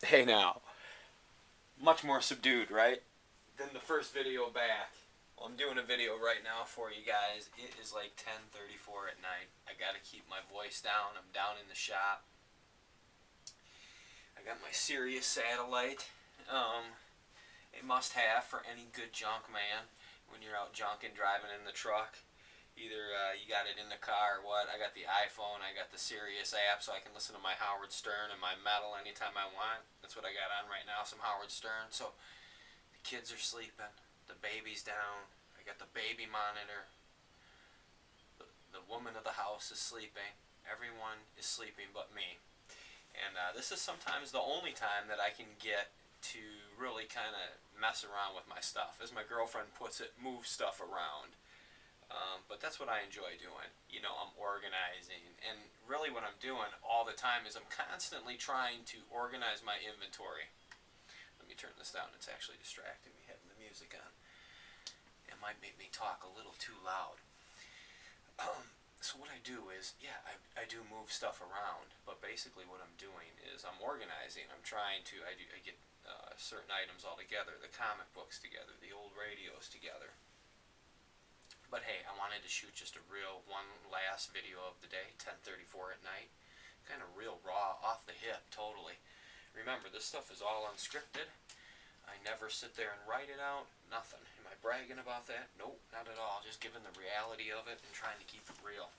Hey now, much more subdued, right? Than the first video back. Well, I'm doing a video right now for you guys. It is like 10:34 at night. I gotta keep my voice down. I'm down in the shop. I got my Sirius satellite. A must-have for any good junk man when you're out junking, driving in the truck. Either you got it in the car or what. I got the iPhone. I got the Sirius app, so I can listen to my Howard Stern and my metal anytime I want. That's what I got on right now, some Howard Stern. So the kids are sleeping. The baby's down. I got the baby monitor. The woman of the house is sleeping. Everyone is sleeping but me. And this is sometimes the only time that I can get to really kind of mess around with my stuff. As my girlfriend puts it, move stuff around. But that's what I enjoy doing. You know, I'm organizing. And really what I'm doing all the time is I'm constantly trying to organize my inventory. Let me turn this down. It's actually distracting me having the music on. It might make me talk a little too loud. So what I do is, yeah, I do move stuff around, but basically what I'm doing is I'm organizing. I'm trying to, I get certain items all together, the comic books together, the old radios together. But hey, I wanted to shoot just a real one last video of the day, 10:34 at night. Kind of real raw, off the hip, totally. Remember, this stuff is all unscripted. I never sit there and write it out, nothing. Am I bragging about that? Nope, not at all. Just giving the reality of it and trying to keep it real.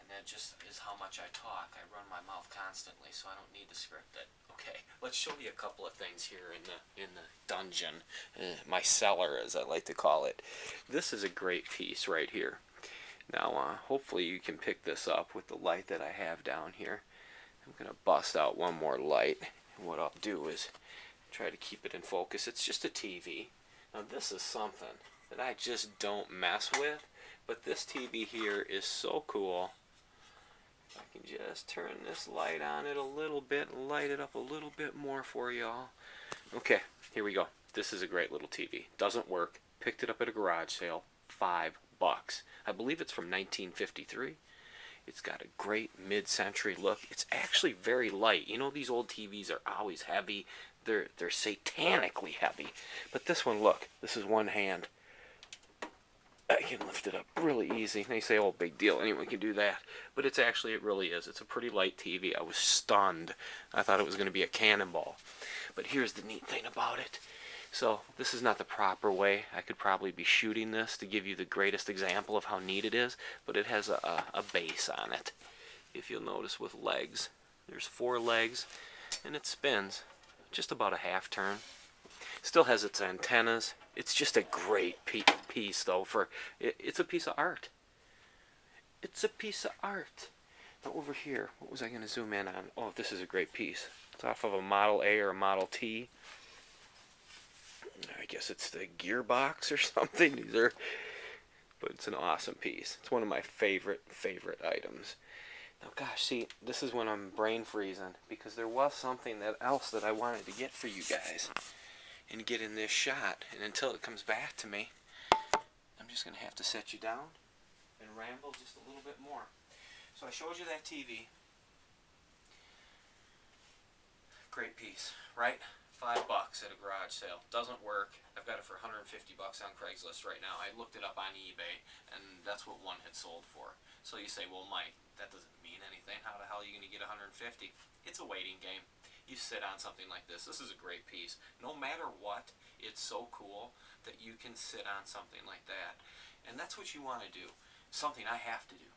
And that just is how much I talk. I run my mouth constantly, so I don't need to script it. Okay, let's show you a couple of things here in the dungeon, my cellar, as I like to call it. This is a great piece right here. Now, hopefully you can pick this up with the light that I have down here. I'm gonna bust out one more light, and what I'll do is try to keep it in focus. It's just a TV. Now this is something that I just don't mess with, but this TV here is so cool. I can just turn this light on it a little bit and light it up a little bit more for y'all. Okay, here we go. This is a great little TV. Doesn't work. Picked it up at a garage sale. $5. I believe it's from 1953. It's got a great mid-century look. It's actually very light. You know, these old TVs are always heavy. They're satanically heavy. But this one, look, this is one hand. I can lift it up really easy. They say, oh, big deal, anyone can do that. But it's actually, it really is. It's a pretty light TV. I was stunned. I thought it was going to be a cannonball. But here's the neat thing about it. So this is not the proper way. I could probably be shooting this to give you the greatest example of how neat it is, but it has a base on it. If you'll notice with legs, there's 4 legs, and it spins just about a half turn. Still has its antennas. It's just a great piece, though. It's a piece of art. It's a piece of art. Now over here, what was I going to zoom in on? Oh, this is a great piece. It's off of a Model A or a Model T. I guess it's the gearbox or something. But it's an awesome piece. It's one of my favorite items. Now, gosh, see, this is when I'm brain freezing because there was something else that I wanted to get for you guys and get in this shot. And until it comes back to me, I'm just going to have to set you down and ramble just a little bit more. So I showed you that TV. Great piece, right? $5 at a garage sale. Doesn't work. I've got it for $150 on Craigslist right now. I looked it up on eBay, and that's what one had sold for. So you say, well, Mike, that doesn't mean anything. How the hell are you going to get $150? It's a waiting game. You sit on something like this. This is a great piece. No matter what, it's so cool that you can sit on something like that. And that's what you want to do. Something I have to do.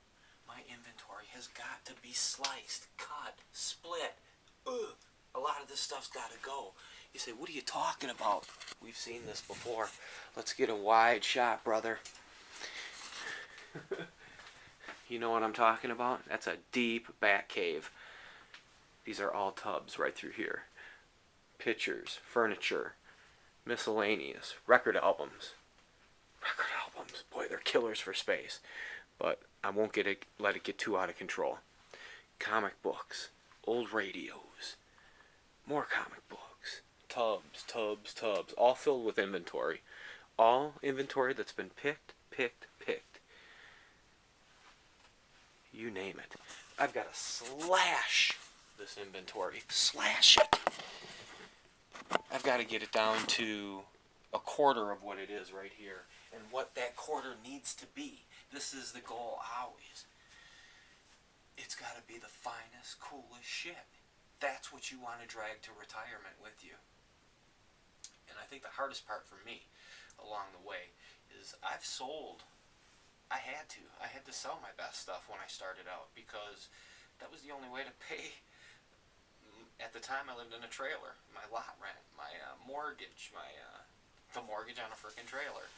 My inventory has got to be sliced, cut, split. Ugh. A lot of this stuff's got to go. You say, what are you talking about? We've seen this before. Let's get a wide shot, brother. You know what I'm talking about? That's a deep back cave. These are all tubs right through here. Pictures, furniture, miscellaneous, record albums. Record albums. Boy, they're killers for space. But I won't let it get too out of control. Comic books, old radios, more comic books, tubs, all filled with inventory. All inventory that's been picked. You name it. I've got a slash this inventory. Slash it! I've got to get it down to a quarter of what it is right here. And what that quarter needs to be. This is the goal always. It's got to be the finest, coolest shit. That's what you want to drag to retirement with you. And I think the hardest part for me along the way is I had to sell my best stuff when I started out, because that was the only way to pay. At the time I lived in a trailer, my lot rent, my mortgage, the mortgage on a frickin' trailer,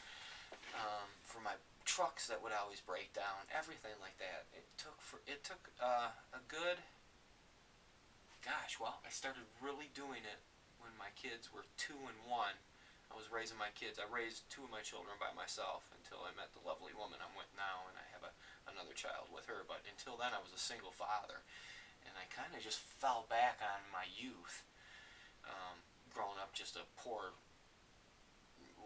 for my trucks that would always break down, everything like that. It took a good, I started really doing it when my kids were 2 and 1. I was raising my kids. I raised 2 of my children by myself until I met the lovely woman I'm with now, and I have another child with her. But until then, I was a single father, and I kind of just fell back on my youth, growing up just a poor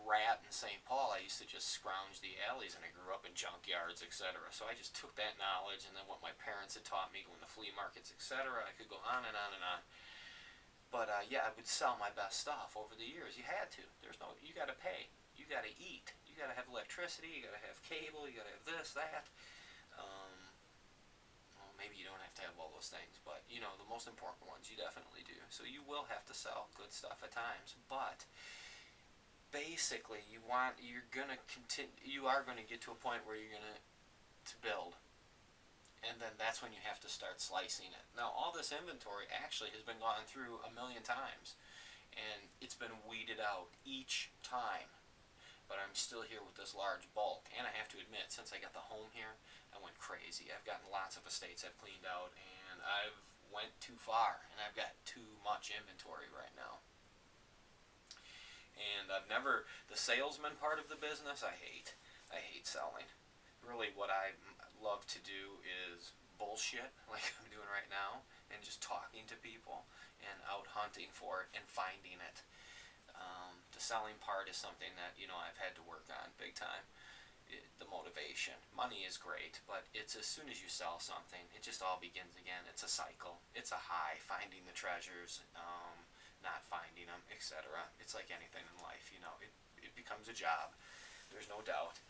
rat in St. Paul. I used to just scrounge the alleys, and I grew up in junkyards, etc. So I just took that knowledge and then what my parents had taught me, going to flea markets, etc. I could go on and on and on. But yeah, I would sell my best stuff over the years. You had to. You got to pay. You got to eat. You got to have electricity. You got to have cable. You got to have this, that. Well, maybe you don't have to have all those things, but you know, the most important ones you definitely do. So you will have to sell good stuff at times, but basically you are going to get to a point where you're going to build. And then that's when you have to start slicing it. Now, all this inventory actually has been gone through 1,000,000 times, and it's been weeded out each time. But I'm still here with this large bulk, and I have to admit, since I got the home here, I went crazy. I've gotten lots of estates I've cleaned out, and I've went too far, and I've got too much inventory right now. And the salesman part of the business, I hate selling. Really, what I love to do is bullshit, like I'm doing right now, and just talking to people and out hunting for it and finding it. The selling part is something that, you know, I've had to work on big time. The motivation. Money is great, but it's as soon as you sell something, it just all begins again. It's a cycle. It's a high, finding the treasures, not finding them, etc. It's like anything in life, you know, it becomes a job. There's no doubt.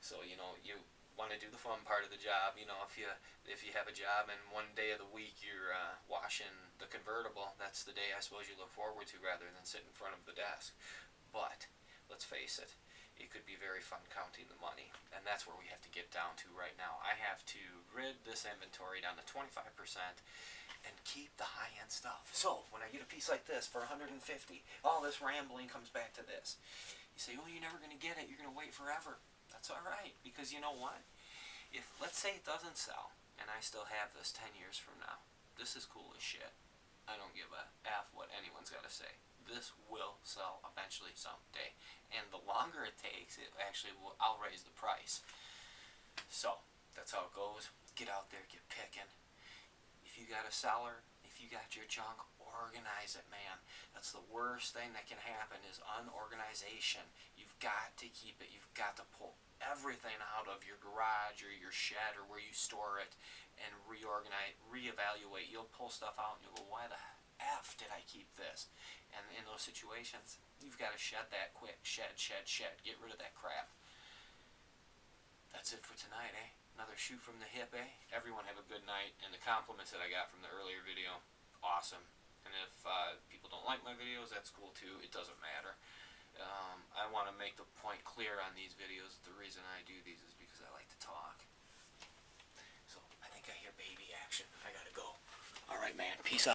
So, you know, you want to do the fun part of the job. You know, if you have a job and one day of the week you're washing the convertible, that's the day I suppose you look forward to rather than sit in front of the desk. But let's face it, it could be very fun counting the money, and that's where we have to get down to right now. I have to rid this inventory down to 25% and keep the high-end stuff. So when I get a piece like this for $150, all this rambling comes back to this. You say, oh, you're never going to get it. You're going to wait forever. That's all right, because you know what? If, let's say it doesn't sell, and I still have this 10 years from now, this is cool as shit. I don't give a F what anyone's got to say. This will sell eventually someday. And the longer it takes, I'll raise the price. So, that's how it goes. Get out there, get picking. If you got a seller, if you got your junk, organize it, man. That's the worst thing that can happen is unorganization. You've got to keep it. You've got to pull everything out of your garage or your shed or where you store it and reorganize, reevaluate. You'll pull stuff out and you'll go, why the F did I keep this? And in those situations, you've got to shed that quick. Shed. Get rid of that crap. That's it for tonight, eh? Another shoot from the hip, eh? Everyone have a good night. And the compliments that I got from the earlier video, awesome. And if people don't like my videos, that's cool too. It doesn't matter. I want to make the point clear on these videos. The